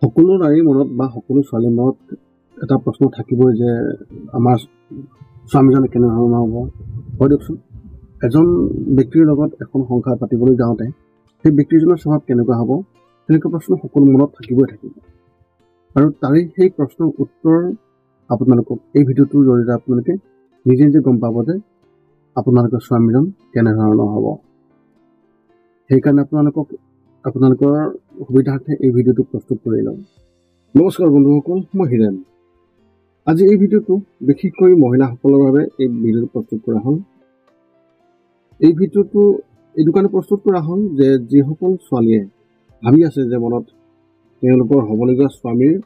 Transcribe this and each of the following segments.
সকলো নাৰীৰ মনত বা সকলো ছোৱালীৰ মনত এটা প্ৰশ্ন থাকিবই যে আমাৰ স্বামীজনে কেনেধৰণৰ হ'ব। হয় দিয়কচোন, এজন ব্যক্তিৰ লগত এখন সংসাৰ পাতিবলৈ যাওঁতে সেই ব্যক্তিজনৰ স্বভাৱ কেনেকুৱা হ'ব, তেনেকুৱা প্ৰশ্ন সকলো মনত থাকিব। আৰু তাৰেই সেই প্ৰশ্নৰ উত্তৰ আপোনালোকক এই ভিডিঅ'টোৰ জৰিয়তে আপোনালোকে নিজে নিজে গম পাব যে আপোনালোকৰ স্বামীজন কেনেধৰণৰ হ'ব। সেইকাৰণে আপোনালোকৰ সুবিধাৰ্থে এই ভিডিঅ'টো প্ৰস্তুত কৰি লওঁ। নমস্কাৰ বন্ধুসকল, মই হীৰেন। আজি এই ভিডিঅ'টো বিশেষকৈ মহিলাসকলৰ বাবে এই ভিডিঅ'টো প্ৰস্তুত কৰা হ'ল। এই ভিডিঅ'টো এইটো কাৰণে প্ৰস্তুত কৰা হ'ল যে যিসকল ছোৱালীয়ে ভাবি আছে যে মনত তেওঁলোকৰ হ'বলগীয়া স্বামীৰ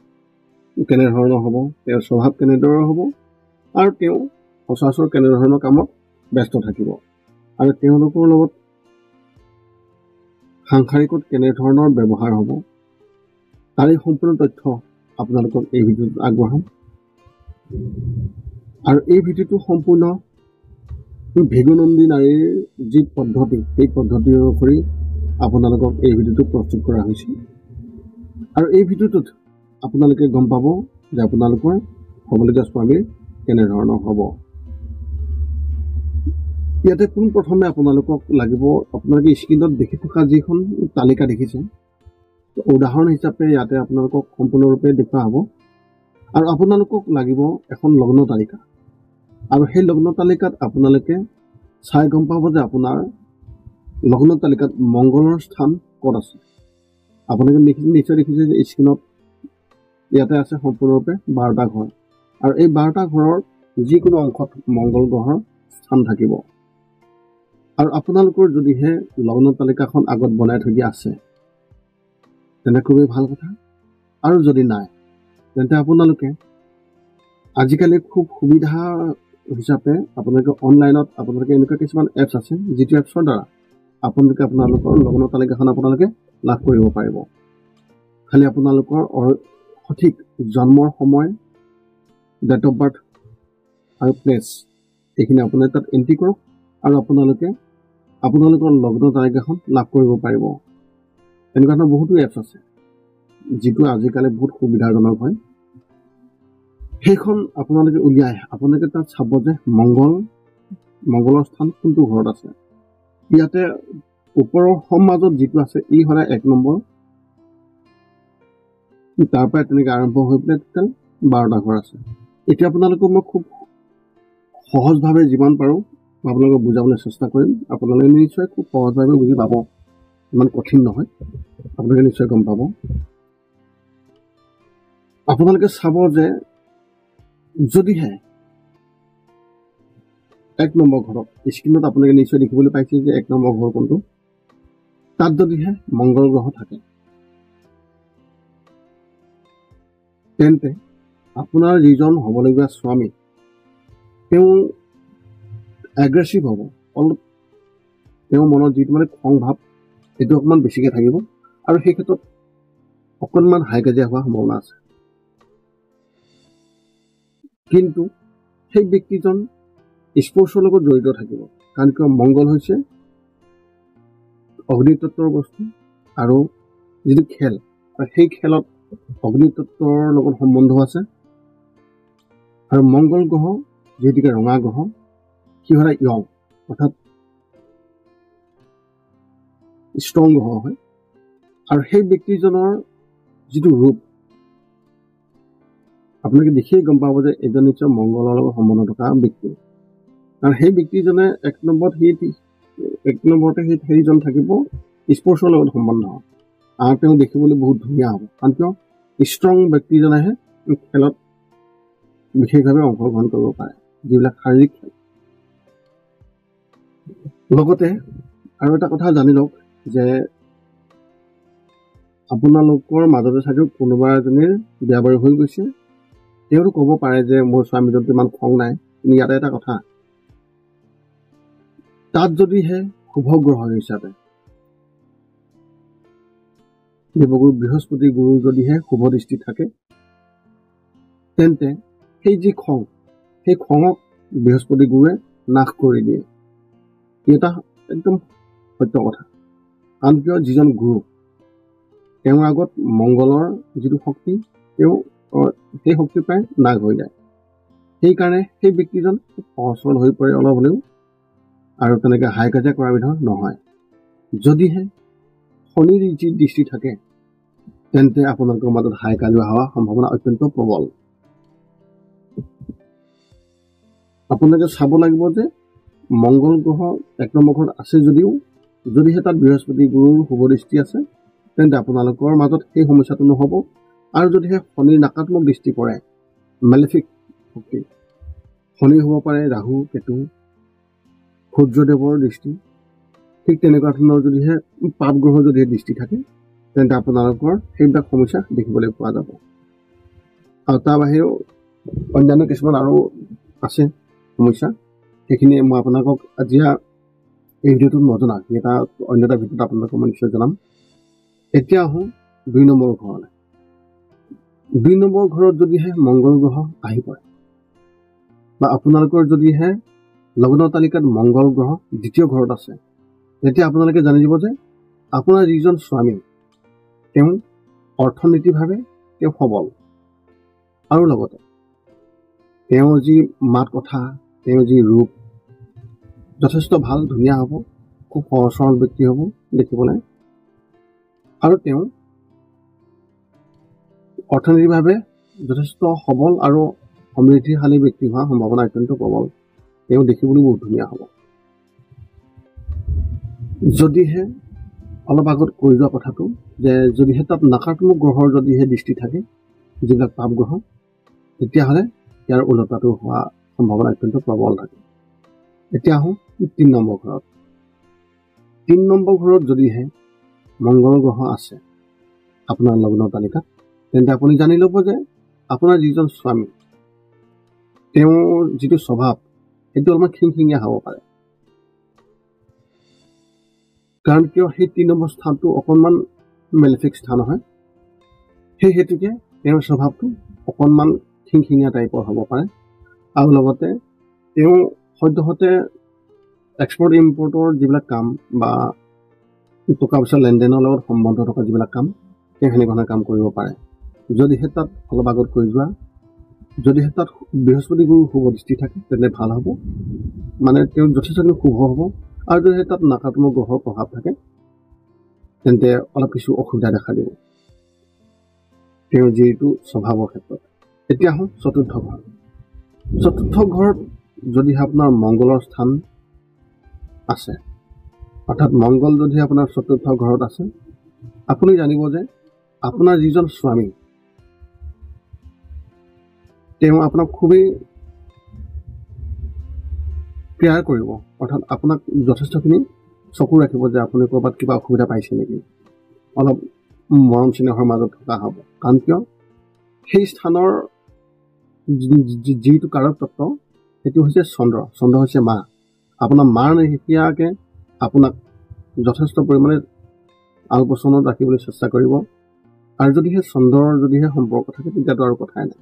কেনেধৰণৰ হ'ব, তেওঁৰ স্বভাৱ কেনেদৰে হ'ব আৰু তেওঁ সচৰাচৰ কেনেধৰণৰ কামত ব্যস্ত থাকিব আৰু তেওঁলোকৰ লগত সাংসাৰিকত কেনেধৰণৰ ব্যৱহাৰ হ'ব, তাৰে সম্পূৰ্ণ তথ্য আপোনালোকক এই ভিডিঅ'টোত আগবঢ়াম। আৰু এই ভিডিঅ'টো সম্পূৰ্ণ ভৃগুনন্দী নাৰীৰ যি পদ্ধতি, সেই পদ্ধতি অনুসৰি আপোনালোকক এই ভিডিঅ'টো প্ৰস্তুত কৰা হৈছে। আৰু এই ভিডিঅ'টোত আপোনালোকে গম পাব যে আপোনালোকৰ হ'বলগীয়া স্বামীৰ কেনেধৰণৰ হ'ব। ইয়াতে পোনপ্ৰথমে আপোনালোকক লাগিব, আপোনালোকে স্ক্ৰীণত দেখি থকা যিখন তালিকা দেখিছে, উদাহৰণ হিচাপে ইয়াতে আপোনালোকক সম্পূৰ্ণৰূপে দেখুওৱা হ'ব। আৰু আপোনালোকক লাগিব এখন লগ্ন তালিকা। আৰু সেই লগ্ন তালিকাত আপোনালোকে চাই গম পাব যে আপোনাৰ লগ্ন তালিকাত মংগলৰ স্থান ক'ত আছে। আপোনালোকে নিশ্চয় দেখিছে যে স্ক্ৰীণত ইয়াতে আছে সম্পূৰ্ণৰূপে 12টা ঘৰ, আৰু এই 12টা ঘৰৰ যিকোনো অংশত মংগল গ্ৰহৰ স্থান থাকিব। আৰু আপোনালোকৰ যদিহে লগ্ন তালিকাখন আগত বনাই থৈ দিয়া আছে তেনে খুবেই ভাল কথা। আৰু যদি নাই তেন্তে আপোনালোকে আজিকালি খুব সুবিধা হিচাপে আপোনালোকে অনলাইনত এনেকুৱা কিছুমান এপছ আছে, যিটো এপছৰ দ্বাৰা আপোনালোকৰ লগ্ন তালিকাখন লাভ কৰিব পাৰিব। খালি আপোনালোকৰ সঠিক জন্মৰ সময়, ডেট অফ বাৰ্থ আৰু প্লেচ এইখিনি আপোনালোকে তাত এণ্ট্ৰি কৰক আৰু আপোনালোকৰ লগ্ন তালিকাখন লাভ কৰিব পাৰিব। এনেকুৱা ধৰণৰ বহুতো এপছ আছে যিটো আজিকালি বহুত সুবিধাজনক হয়। সেইখন আপোনালোকে উলিয়াই আপোনালোকে তাত চাব যে মংগলৰ স্থান কোনটো ঘৰত আছে। ইয়াতে ওপৰৰ সমাজত যিটো আছে ই সদায় 1 নম্বৰ, তাৰ পৰা তেনেকৈ আৰম্ভ হৈ পেলাই টোটেল 12টা ঘৰ আছে। এতিয়া আপোনালোকক মই খুব সহজভাৱে যিমান পাৰোঁ আপোনালোকক বুজাবলৈ চেষ্টা কৰিম। আপোনালোকে নিশ্চয় খুব সহজভাৱে বুজি পাব, ইমান কঠিন নহয়, আপোনালোকে নিশ্চয় গম পাব। আপোনালোকে চাব যে যদিহে 1 নম্বৰ ঘৰত, স্ক্ৰীণত আপোনালোকে নিশ্চয় দেখিবলৈ পাইছে যে 1 নম্বৰ ঘৰ কোনটো, তাত যদিহে মংগল গ্ৰহ থাকে তেন্তে আপোনাৰ যিজন হ'বলগীয়া স্বামী তেওঁ এগ্ৰেছিভ হ'ব। অলপ তেওঁৰ মনত যিটো খং ভাৱ সেইটো অকণমান বেছিকৈ থাকিব, আৰু সেই ক্ষেত্ৰত অকণমান হাই কাজিয়া হোৱাৰ সম্ভাৱনা আছে। কিন্তু সেই ব্যক্তিজন স্পৰ্টছৰ লগত জড়িত থাকিব, কাৰণ কিয় মংগল হৈছে অগ্নিতত্বৰ বস্তু, আৰু যিটো খেল, সেই খেলত অগ্নিতত্বৰ লগত সম্বন্ধ আছে। আৰু মংগল গ্ৰহ যিহেতুকে ৰঙা গ্ৰহ, সি সদায় য়ং অৰ্থাৎ ষ্ট্ৰং গ্ৰহ হয়। আৰু সেই ব্যক্তিজনৰ যিটো ৰূপ আপোনালোকে দেখিয়ে গম পাব যে এজন নিশ্চয় মংগলৰ লগত সম্বন্ধ থকা ব্যক্তি। কাৰণ সেই ব্যক্তিজনে 1 নম্বৰতে সেইজন থাকিব স্পৰ্টছৰ লগত সম্বন্ধ, আৰু তেওঁ দেখিবলৈ বহুত ধুনীয়া হ'ব। কাৰণ কিয় ষ্ট্ৰং ব্যক্তিজনেহে খেলত বিশেষভাৱে অংশগ্ৰহণ কৰিব পাৰে, যিবিলাক শাৰীৰিক খেল। লগতে আৰু এটা কথা জানি লওক যে আপোনালোকৰ মাজতে চাগে কোনোবা এজনীৰ বিয়া বাৰু হৈ গৈছে, তেওঁতো ক'ব পাৰে যে মোৰ স্বামীজনটো ইমান খং নাই। কিন্তু ইয়াতে এটা কথা, তাত যদিহে শুভ গ্ৰহ হিচাপে দেৱগুৰু বৃহস্পতি গুৰু যদিহে শুভ দৃষ্টি থাকে তেন্তে সেই যি খং, সেই খঙক বৃহস্পতি গুৰুৱে নাশ কৰি দিয়ে। এটা একদম সত্য কথা। কাৰণ কিয় যিজন গুৰু তেওঁৰ আগত মংগলৰ যিটো শক্তি তেওঁ সেই শক্তি প্ৰায় নাশ হৈ যায়। সেইকাৰণে সেই ব্যক্তিজন সহজ হৈ পৰে অলপ হ'লেও, আৰু তেনেকৈ হাই কাজিয়া কৰা বিধৰ নহয়। যদিহে শনিৰ যি দৃষ্টি থাকে তেন্তে আপোনালোকৰ মাজত হাই কাজিয়া হোৱাৰ সম্ভাৱনা অত্যন্ত প্ৰবল। আপোনালোকে চাব লাগিব যে মংগল গ্ৰহ 1 নম্বৰ ঘৰত আছে যদিও যদিহে তাত বৃহস্পতি গুৰুৰ শুভ দৃষ্টি আছে তেন্তে আপোনালোকৰ মাজত সেই সমস্যাটো নহ'ব। আৰু যদিহে শনিৰ নাকাত্মক দৃষ্টি পৰে, মেলেফিক শক্তি, শনি হ'ব পাৰে, ৰাহু, কেতু, সূৰ্যদেৱৰ দৃষ্টি, ঠিক তেনেকুৱা ধৰণৰ যদিহে পাপ গ্ৰহৰ যদিহে দৃষ্টি থাকে তেন্তে আপোনালোকৰ সেইবিলাক সমস্যা দেখিবলৈ পোৱা যাব। আৰু তাৰ বাহিৰেও অন্যান্য কিছুমান আৰু আছে সমস্যা, সেইখিনি মই আপোনালোকক আজি এই ভিডিঅ'টোত নজনা, এটা অন্য এটা ভিডিঅ'ত আপোনালোকক মই নিশ্চয় জনাম। এতিয়া আহোঁ 2 নম্বৰ ঘৰলৈ। 2 নম্বৰ ঘৰত যদিহে মংগল গ্ৰহ আহি পৰে বা আপোনালোকৰ যদিহে লগ্ন তালিকাত মংগল গ্ৰহ 2য় ঘৰত আছে, তেতিয়া আপোনালোকে জানি দিব যে আপোনাৰ যিজন স্বামী তেওঁ অৰ্থনীতিভাৱে তেওঁ সবল, আৰু লগতে তেওঁৰ যি মাত কথা, তেওঁৰ যি ৰূপ যথেষ্ট ভাল, ধুনীয়া হ'ব, খুব সহজ সৰল ব্যক্তি হ'ব দেখিবলৈ, আৰু তেওঁ অৰ্থনৈতিকভাৱে যথেষ্ট সবল আৰু সমৃদ্ধিশালী ব্যক্তি হোৱাৰ সম্ভাৱনা অত্যন্ত প্ৰবল। তেওঁ দেখিবলৈ বহুত ধুনীয়া হ'ব। যদিহে অলপ আগত কৈ যোৱা কথাটো যে যদিহে তাত নাকাত্মক গ্ৰহৰ যদিহে দৃষ্টি থাকে, যিবিলাক পাপ গ্ৰহ, তেতিয়াহ'লে ইয়াৰ ওলোটাটো হোৱা সম্ভাৱনা অত্যন্ত প্ৰবল থাকে। এতিয়া আহোঁ 3 নম্বৰ ঘৰত। 3 নম্বৰ ঘৰত যদিহে মংগল গ্ৰহ আছে আপোনাৰ লগ্ন তালিকাত, তেন্তে আপুনি জানি ল'ব যে আপোনাৰ যিজন স্বামী তেওঁৰ যিটো স্বভাৱ সেইটো অলপমান খিংখিঙীয়া হ'ব পাৰে। কাৰণ কিয়, সেই 3 নম্বৰ স্থানটো অকণমান মেলেফিক স্থান হয়, সেই হেতুকে তেওঁৰ স্বভাৱটো অকণমান খিংখিঙীয়া টাইপৰ হ'ব পাৰে। আৰু লগতে তেওঁ সদ্যহতে এক্সপৰ্ট ইম্পৰ্টৰ যিবিলাক কাম বা টকা পইচা লেনদেনৰ লগত সম্বন্ধ থকা যিবিলাক কাম, তেওঁ সেনেকুৱা কাম কৰিব পাৰে। যদিহে তাত অলপ আগত কৈ যোৱা যদিহে তাত বৃহস্পতি গুৰুৰ শুভ দৃষ্টি থাকে তেন্তে ভাল হ'ব, মানে তেওঁ যথেষ্টখিনি শুভ হ'ব। আৰু যদিহে তাত নাকাত্মক গ্ৰহৰ প্ৰভাৱ থাকে তেন্তে অলপ কিছু অসুবিধা দেখা দিব তেওঁৰ যিটো স্বভাৱৰ ক্ষেত্ৰত। এতিয়া আহোঁ 4ৰ্থ ঘৰ। 4ৰ্থ ঘৰত যদিহে আপোনাৰ মংগলৰ স্থান আছে, অৰ্থাৎ মংগল যদিহে আপোনাৰ 4ৰ্থ ঘৰত আছে, আপুনি জানিব যে আপোনাৰ যিজন স্বামী তেওঁ আপোনাক খুবেই কেয়াৰ কৰিব, অৰ্থাৎ আপোনাক যথেষ্টখিনি চকু ৰাখিব যে আপুনি ক'ৰবাত কিবা অসুবিধা পাইছে নেকি, অলপ মৰম চেনেহৰ মাজত থকা হ'ব। কাৰণ কিয়, সেই স্থানৰ যিটো কাৰক তত্ত্ব সেইটো হৈছে চন্দ্ৰ। চন্দ্ৰ হৈছে মা। আপোনাৰ মাৰ নিচিনাকৈ আপোনাক যথেষ্ট পৰিমাণে আলপৈচানত ৰাখিবলৈ চেষ্টা কৰিব। আৰু যদিহে চন্দ্ৰৰ যদিহে সম্পৰ্ক থাকে তেতিয়াতো আৰু কথাই নাই।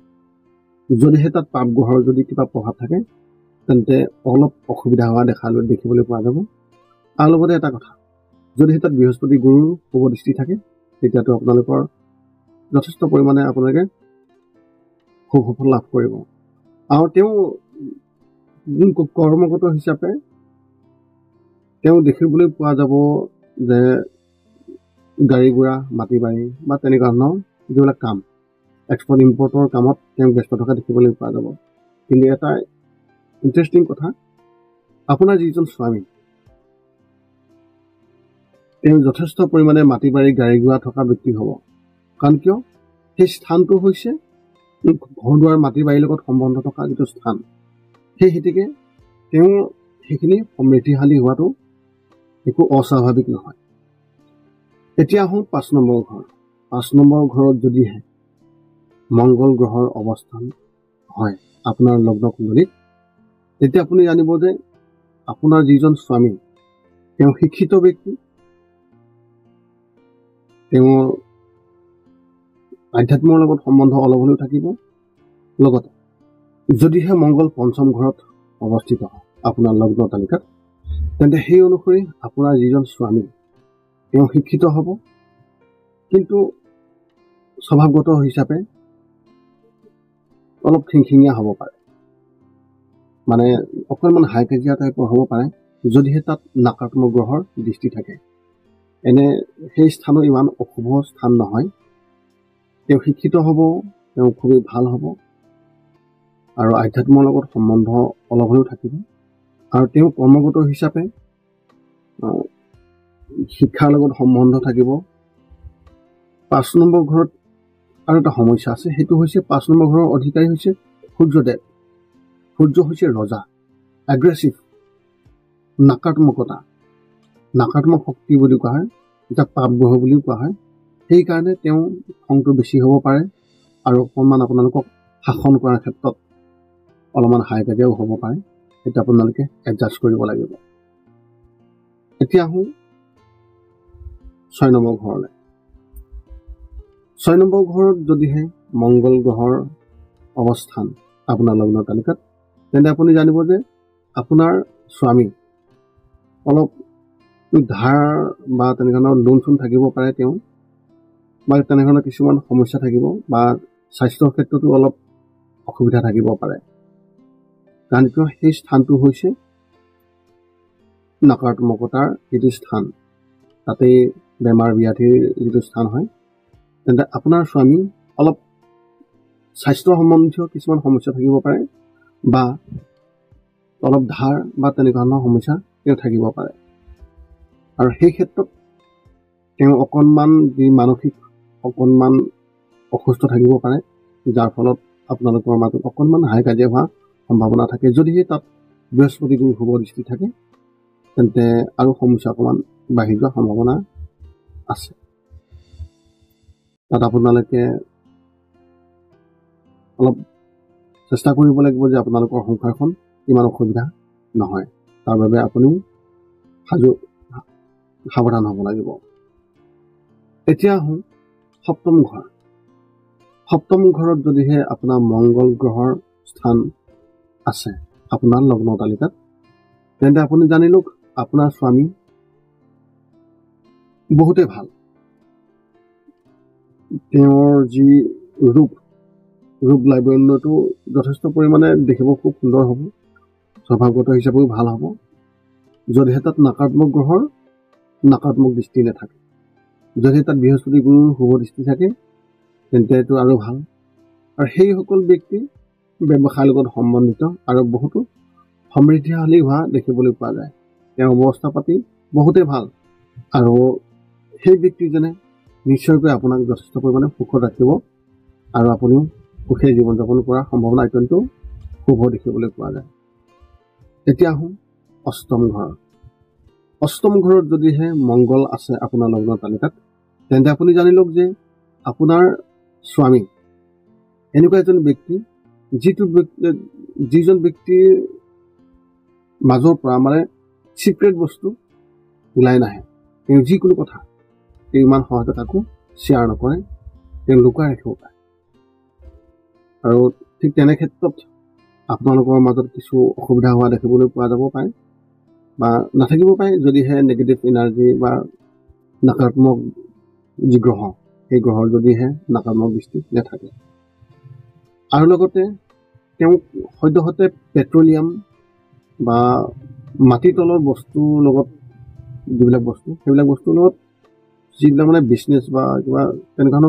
যদিহে তাত পাপ গ্ৰহৰ যদি কিবা প্ৰভাৱ থাকে তেন্তে অলপ অসুবিধা হোৱা দেখিবলৈ পোৱা যাব। আৰু লগতে এটা কথা, যদিহে তাত বৃহস্পতি গুৰুৰ শুভ দৃষ্টি থাকে তেতিয়াতো আপোনালোকৰ যথেষ্ট পৰিমাণে আপোনালোকে খুব সফল লাভ কৰিব। আৰু তেওঁ কৰ্মগত হিচাপে তেওঁ দেখিবলৈ পোৱা যাব যে গাড়ী ঘোঁৰা, মাটি বাৰী বা তেনেকুৱা ধৰণৰ যিবিলাক কাম, এক্সপৰ্ট ইম্পৰ্টৰ কামত তেওঁ ব্যস্ত থকা দেখিবলৈ পোৱা যাব। কিন্তু এটা ইণ্টাৰেষ্টিং কথা, আপোনাৰ যিজন স্বামী তেওঁ যথেষ্ট পৰিমাণে মাটি বাৰী, গাড়ী ঘোঁৰা থকা ব্যক্তি হ'ব। কাৰণ কিয়, সেই স্থানটো হৈছে ঘৰ দুৱাৰ, মাটি বাৰীৰ লগত সম্বন্ধ থকা যিটো স্থান, সেই হেতুকে তেওঁ সেইখিনি সমৃদ্ধিশালী হোৱাটো একো অস্বাভাৱিক নহয়। এতিয়া আহোঁ 5 নম্বৰ ঘৰ। 5 নম্বৰ ঘৰত যদিহে মংগল গ্ৰহৰ অৱস্থান হয় আপোনাৰ লগ্ন কুণ্ডলীত, তেতিয়া আপুনি জানিব যে আপোনাৰ যিজন স্বামী তেওঁ শিক্ষিত ব্যক্তি, তেওঁৰ আধ্যাত্মৰ লগত সম্বন্ধ অলপ হ'লেও থাকিব। লগতে যদিহে মংগল 5ম ঘৰত অৱস্থিত হয় আপোনাৰ লগ্ন তালিকাত, তেন্তে সেই অনুসৰি আপোনাৰ যিজন স্বামী তেওঁ শিক্ষিত হ'ব, কিন্তু স্বভাৱগত হিচাপে অলপ খিংখিঙীয়া হ'ব পাৰে, মানে অকণমান হাই কাজিয়া টাইপৰ হ'ব পাৰে যদিহে তাত নাকাৰাত্মক গ্ৰহৰ দৃষ্টি থাকে। এনে সেই স্থানো ইমান অশুভ স্থান নহয়। তেওঁ শিক্ষিত হ'ব, তেওঁ খুবেই ভাল হ'ব আৰু আধ্যাত্মৰ লগত সম্বন্ধ অলপ হ'লেও থাকিব আৰু তেওঁ কৰ্মগত হিচাপে শিক্ষাৰ লগত সম্বন্ধ থাকিব। 5 নম্বৰ ঘৰত আৰু এটা সমস্যা আছে, সেইটো হৈছে 5 নম্বৰ ঘৰৰ অধিকাৰী হৈছে সূৰ্যদেৱ। সূৰ্য হৈছে ৰজা, এগ্ৰেছিভ, নাকাৰাত্মক শক্তি বুলি কোৱা হয়, যাক পাপ গ্ৰহ বুলিও কোৱা হয়। সেইকাৰণে তেওঁ খংটো বেছি হ'ব পাৰে আৰু অকণমান আপোনালোকক শাসন কৰাৰ ক্ষেত্ৰত অলপমান হাই কাজিয়াও হ'ব পাৰে। সেইটো আপোনালোকে এডজাষ্ট কৰিব লাগিব। এতিয়া আহোঁ 6 নম্বৰ ঘৰলৈ। 6 নম্বৰ ঘৰত যদিহে মংগল গ্ৰহৰ অৱস্থান আপোনাৰ লগ্ন তালিকাত, তেন্তে আপুনি জানিব যে আপোনাৰ স্বামী অলপ ধাৰ বা তেনেধৰণৰ লোন চোন থাকিব পাৰে, তেওঁ বা তেনেধৰণৰ কিছুমান সমস্যা থাকিব বা স্বাস্থ্যৰ ক্ষেত্ৰতো অলপ অসুবিধা থাকিব পাৰে। কাৰণ কিয় সেই স্থানটো হৈছে নকাৰাত্মকতাৰ যিটো স্থান, তাতেই বেমাৰ ব্যাধিৰ যিটো স্থান হয়, তেন্তে আপোনাৰ স্বামী অলপ স্বাস্থ্য সম্বন্ধীয় কিছুমান সমস্যা থাকিব পাৰে বা অলপ ধাৰ বা তেনেকুৱা ধৰণৰ সমস্যা তেওঁ থাকিব পাৰে। আৰু সেই ক্ষেত্ৰত তেওঁ অকণমান যি মানসিক অকণমান অসুস্থ থাকিব পাৰে, যাৰ ফলত আপোনালোকৰ মাজত অকণমান হাই কাজিয়া হোৱাৰ সম্ভাৱনা থাকে। যদিহে তাত বৃহস্পতি গুৰু শুভ দৃষ্টি থাকে, তেন্তে আৰু সমস্যা অকণমান বাঢ়ি যোৱাৰ সম্ভাৱনা আছে। তাত আপোনালোকে অলপ চেষ্টা কৰিব লাগিব যে আপোনালোকৰ সংসাৰখন ইমান অসুবিধা নহয়, তাৰ বাবে আপুনি সাৱধান হ'ব লাগিব। এতিয়া আহোঁ 7ম ঘৰ। 7ম ঘৰত যদিহে আপোনাৰ মংগল গ্ৰহৰ স্থান আছে আপোনাৰ লগ্ন তালিকাত, তেন্তে আপুনি জানি লওক আপোনাৰ স্বামী বহুতেই ভাল। তেওঁৰ যি ৰূপ লাৱণ্যটো যথেষ্ট পৰিমাণে দেখিব খুব সুন্দৰ হ'ব, স্বভাৱগত হিচাপেও ভাল হ'ব, যদিহে তাত নাকাৰাত্মক গ্ৰহৰ নাকাৰাত্মক দৃষ্টি নাথাকে। যদিহে তাত বৃহস্পতি গুৰুৰ শুভ দৃষ্টি থাকে, তেন্তে এইটো আৰু ভাল। আৰু সেইসকল ব্যক্তি ব্যৱসায়ৰ লগত সম্বন্ধিত আৰু বহুতো সমৃদ্ধিশালী হোৱা দেখিবলৈ পোৱা যায়। তেওঁৰ অৱস্থা পাতি বহুতেই ভাল আৰু সেই ব্যক্তিজনে নিশ্চয়কৈ আপোনাক যথেষ্ট পৰিমাণে সুখত ৰাখিব আৰু আপুনিও সুখে জীৱন যাপন কৰাৰ সম্ভাৱনা অত্যন্ত শুভ দেখিবলৈ পোৱা যায়। এতিয়া আহোঁ 8ম ঘৰ। 8ম ঘৰত যদিহে মংগল আছে আপোনাৰ লগ্ন তালিকাত, তেন্তে আপুনি জানি লওক যে আপোনাৰ স্বামী এনেকুৱা এজন ব্যক্তি যিজন ব্যক্তিৰ মাজৰ পৰা মানে চিক্ৰেট বস্তু ওলাই নাহে। তেওঁ যিকোনো কথা তেওঁ ইমান সহজে কাকো শ্বেয়াৰ নকৰে, তেওঁ লুকাই ৰাখিব পাৰে। আৰু ঠিক তেনে ক্ষেত্ৰত আপোনালোকৰ মাজত কিছু অসুবিধা হোৱা দেখিবলৈ পোৱা যাব পাৰে বা নাথাকিব পাৰে, যদিহে নেগেটিভ এনাৰ্জি বা নাকাৰাত্মক যি গ্ৰহ, সেই গ্ৰহৰ যদিহে নাকাৰাত্মক দৃষ্টি নাথাকে। আৰু লগতে তেওঁক সদ্যহতে পেট্ৰলিয়াম বা মাটিৰ তলৰ বস্তুৰ লগত যিবিলাক বস্তু, সেইবিলাক বস্তুৰ লগত যিবিলাক মানে বিজনেছ বা কিবা তেনেকুৱা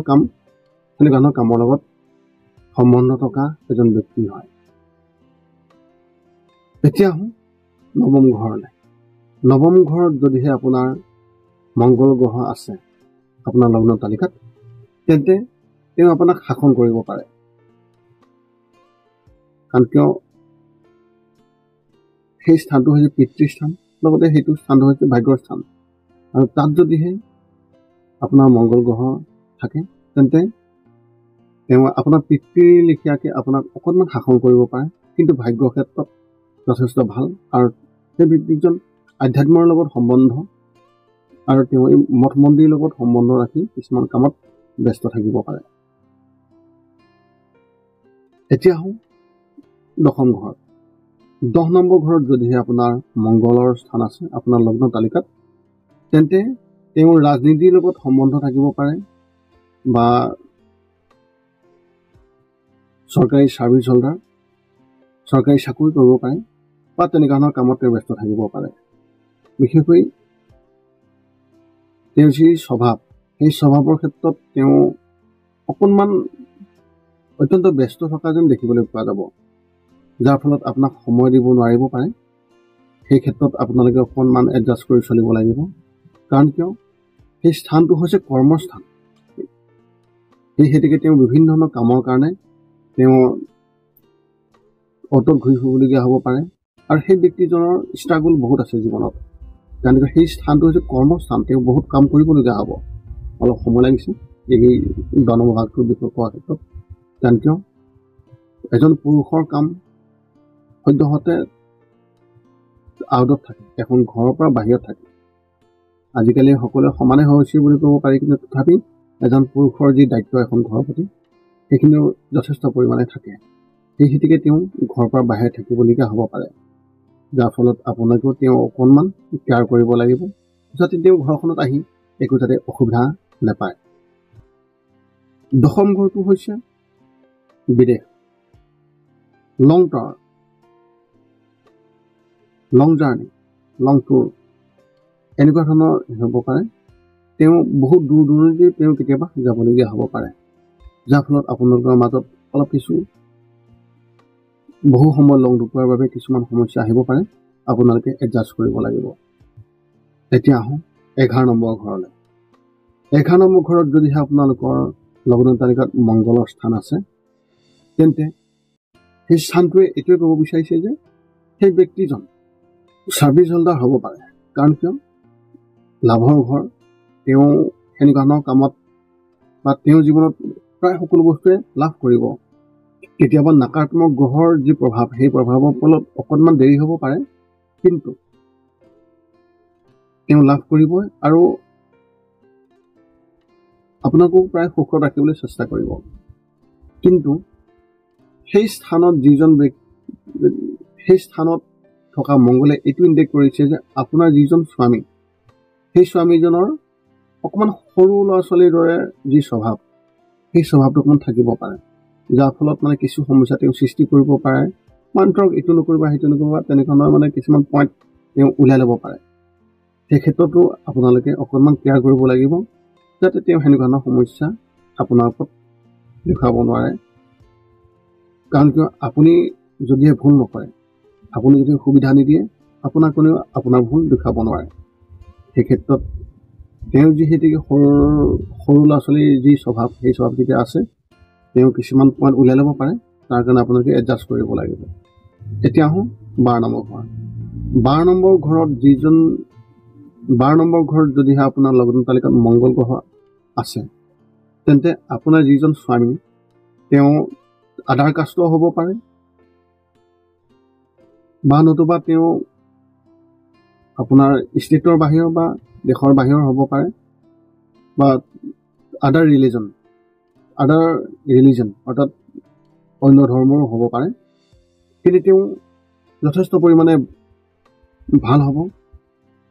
ধৰণৰ কামৰ লগত সম্বন্ধ থকা এজন ব্যক্তি হয়। এতিয়া আহোঁ 9ম ঘৰলৈ। 9ম ঘৰত যদিহে আপোনাৰ মংগল গ্ৰহ আছে আপোনাৰ লগ্ন তালিকাত, তেন্তে তেওঁ আপোনাক শাসন কৰিব পাৰে। কাৰণ কিয় সেই স্থানটো হৈছে পিতৃস্থান, লগতে সেইটো স্থানটো হৈছে ভাগ্যৰ স্থান। আৰু তাত যদিহে আপোনাৰ মংগল গ্ৰহ থাকে, তেন্তে তেওঁ আপোনাৰ পিতৃৰ লেখীয়াকৈ আপোনাক অকণমান শাসন কৰিব পাৰে, কিন্তু ভাগ্যৰ ক্ষেত্ৰত যথেষ্ট ভাল। আৰু সেই ব্যক্তিজন আধ্যাত্মৰ লগত সম্বন্ধ আৰু তেওঁ এই মঠ মন্দিৰৰ লগত সম্বন্ধ ৰাখি কিছুমান কামত ব্যস্ত থাকিব পাৰে। এতিয়া আহোঁ 10ম ঘৰ। 10 নম্বৰ ঘৰত যদিহে আপোনাৰ মংগলৰ স্থান আছে আপোনাৰ লগ্ন তালিকাত, তেন্তে তেওঁ ৰাজনীতিৰ লগত সম্বন্ধ থাকিব পাৰে বা চৰকাৰী চাৰ্ভিচ হোল্ডাৰ, চৰকাৰী চাকৰি কৰিব পাৰে বা তেনেকুৱা ধৰণৰ কামত তেওঁ ব্যস্ত থাকিব পাৰে। বিশেষকৈ তেওঁৰ যি স্বভাৱ, সেই স্বভাৱৰ ক্ষেত্ৰত তেওঁ অকণমান অত্যন্ত ব্যস্ত থকা যেন দেখিবলৈ পোৱা যাব, যাৰ ফলত আপোনাক সময় দিব নোৱাৰিব পাৰে। সেই ক্ষেত্ৰত আপোনালোকে অকণমান এডজাষ্ট কৰি চলিব লাগিব। কাৰণ কিয়, সেই স্থানটো হৈছে কৰ্মস্থান। সেই হেতুকে তেওঁ বিভিন্ন ধৰণৰ কামৰ কাৰণে তেওঁ অটত ঘূৰি ফুৰিবলগীয়া হ'ব পাৰে। আৰু সেই ব্যক্তিজনৰ ষ্ট্ৰাগল বহুত আছে জীৱনত, কাৰণ সেই স্থানটো হৈছে কৰ্মস্থান। তেওঁ বহুত কাম কৰিবলগীয়া হ'ব। অলপ সময় লাগিছে এই জনবিভাগটোৰ বিষয়ে কোৱাৰ ক্ষেত্ৰত। কাৰণ কিয়, এজন পুৰুষৰ কাম সদ্যহতে আউটত থাকে, এখন ঘৰৰ পৰা বাহিৰত থাকে। আজিকালি সকলোৱে সমানে হৈছে বুলি ক'ব পাৰি, কিন্তু তথাপি এজন পুৰুষৰ যি দায়িত্ব এখন ঘৰৰ প্ৰতি, সেইখিনিও যথেষ্ট পৰিমাণে থাকে। সেই হেতুকে তেওঁ ঘৰৰ পৰা বাহিৰত থাকিবলগীয়া হ'ব পাৰে, যাৰ ফলত আপোনালোকেও তেওঁ অকণমান কেয়াৰ কৰিব লাগিব, যাতে তেওঁ ঘৰখনত আহি একো যাতে অসুবিধা নাপায়। 10ম ঘৰটো হৈছে বিদেশ, লং টাৰ্ম, লং জাৰ্ণি, লং টুৰ, এনেকুৱা ধৰণৰ হ'ব পাৰে। তেওঁ বহুত দূৰ দূৰণিলৈ তেওঁ কেতিয়াবা যাবলগীয়া হ'ব পাৰে, যাৰ ফলত আপোনালোকৰ মাজত অলপ কিছু বহু সময় লং ঢুকোৱাৰ বাবে কিছুমান সমস্যা আহিব পাৰে। আপোনালোকে এডজাষ্ট কৰিব লাগিব। এতিয়া আহোঁ 11 নম্বৰ ঘৰলৈ। 11 নম্বৰ ঘৰত যদিহে আপোনালোকৰ লগ্ন তালিকাত মংগলৰ স্থান আছে, তেন্তে সেই স্থানটোৱে এইটোৱে ক'ব বিচাৰিছে যে সেই ব্যক্তিজন চাৰ্ভিচ হোল্ডাৰ হ'ব পাৰে। কাৰণ কিয়, লাভৰ ঘৰ, তেওঁ সেনেকুৱা ধৰণৰ কামত বা তেওঁৰ জীৱনত প্ৰায় সকলো বস্তুৱে লাভ কৰিব। কেতিয়াবা নাকাৰাত্মক গ্ৰহৰ যি প্ৰভাৱ, সেই প্ৰভাৱৰ ফলত অকণমান দেৰি হ'ব পাৰে, কিন্তু তেওঁ লাভ কৰিবই আৰু আপোনাকো প্ৰায় সুখত ৰাখিবলৈ চেষ্টা কৰিব। কিন্তু সেই স্থানত সেই স্থানত থকা মংগলে এইটো ইণ্ডিকেট কৰিছে যে আপোনাৰ যিজন স্বামী, সেই স্বামীজনৰ অকণমান সৰু ল'ৰা ছোৱালীৰ দৰে যি স্বভাৱ, সেই স্বভাৱটো অকণমান থাকিব পাৰে, যাৰ ফলত কিছু সমস্যা তেওঁ সৃষ্টি কৰিব পাৰে। ধৰক এইটো নকৰিবা সেইটো নকৰিবা, তেনেকুৱা কিছুমান পইণ্ট তেওঁ উলিয়াই ল'ব পাৰে। সেই ক্ষেত্ৰতো আপোনালোকে অকণমান কেয়াৰ কৰিব লাগিব, যাতে তেওঁ সেনেকুৱা ধৰণৰ সমস্যা আপোনাৰ ওপৰত দেখুৱাব নোৱাৰে। কাৰণ কিয়, আপুনি যদিহে ভুল নকৰে, আপুনি যদি সুবিধা নিদিয়ে, আপোনাৰ কোনেও আপোনাৰ ভুল দেখুৱাব নোৱাৰে। সেই ক্ষেত্ৰত তেওঁ যিহেতুকে সৰু ল'ৰা ছোৱালীৰ যি স্বভাৱ, সেই স্বভাৱ যেতিয়া আছে, তেওঁ কিছুমান পইণ্ট উলিয়াই ল'ব পাৰে। তাৰ কাৰণে আপোনালোকে এডজাষ্ট কৰিব লাগিব। এতিয়া আহোঁ 12 নম্বৰ ঘৰ। 12 নম্বৰ ঘৰত 12 নম্বৰ ঘৰত যদিহে আপোনাৰ লগ্ন তালিকাত মংগল গ্ৰহ আছে, তেন্তে আপোনাৰ যিজন স্বামী, তেওঁ আধাৰ কাষ্ট হ'ব পাৰে, বা নতুবা তেওঁ আপোনাৰ ষ্টেটৰ বাহিৰৰ বা দেশৰ বাহিৰৰ হ'ব পাৰে, বা আদাৰ ৰিলিজন অৰ্থাৎ অন্য ধৰ্মৰো হ'ব পাৰে। কিন্তু তেওঁ যথেষ্ট পৰিমাণে ভাল হ'ব।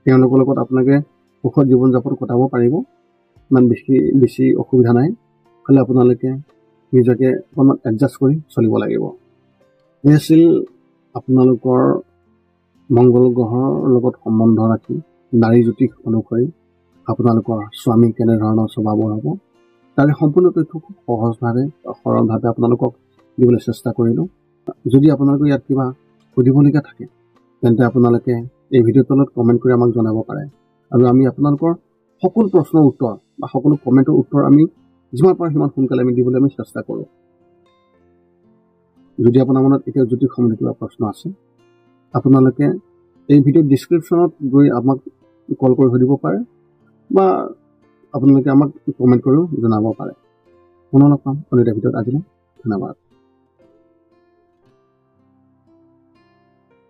তেওঁলোকৰ লগত আপোনালোকে সুখত জীৱন যাপন কটাব পাৰিব, ইমান বেছি অসুবিধা নাই। খালি আপোনালোকে নিজকে অকণমান এডজাষ্ট কৰি চলিব লাগিব। এই আছিল আপোনালোকৰ মংগল গ্ৰহৰ লগত সম্বন্ধ ৰাখি নাৰী জ্যোতিষ অনুসৰি আপোনালোকৰ স্বামী কেনেধৰণৰ স্বভাৱৰ হ'ব, তাৰে সম্পূৰ্ণ তথ্য খুব সহজভাৱে সৰলভাৱে আপোনালোকক দিবলৈ চেষ্টা কৰিলোঁ। যদি আপোনালোকৰ ইয়াত কিবা সুধিবলগীয়া থাকে, তেন্তে আপোনালোকে এই ভিডিঅ'ৰ তলত কমেণ্ট কৰি আমাক জনাব পাৰে, আৰু আমি আপোনালোকৰ সকলো প্ৰশ্নৰ উত্তৰ বা সকলো কমেণ্টৰ উত্তৰ আমি যিমান পাৰোঁ সিমান সোনকালে আমি দিবলৈ চেষ্টা কৰোঁ। যদি আপোনাৰ মনত এতিয়া জ্যোতিষ সম্বন্ধীয় কিবা প্ৰশ্ন আছে, আপোনালোকে এই ভিডিঅ'ৰ ডিছক্ৰিপশ্যনত গৈ আমাক কল কৰি সুধিব পাৰে, বা আপোনালোকে আমাক কমেণ্ট কৰিও জনাব পাৰে। পুনৰ লগ পাম অন্য এটা ভিডিঅ'ত। আজিলৈ ধন্যবাদ।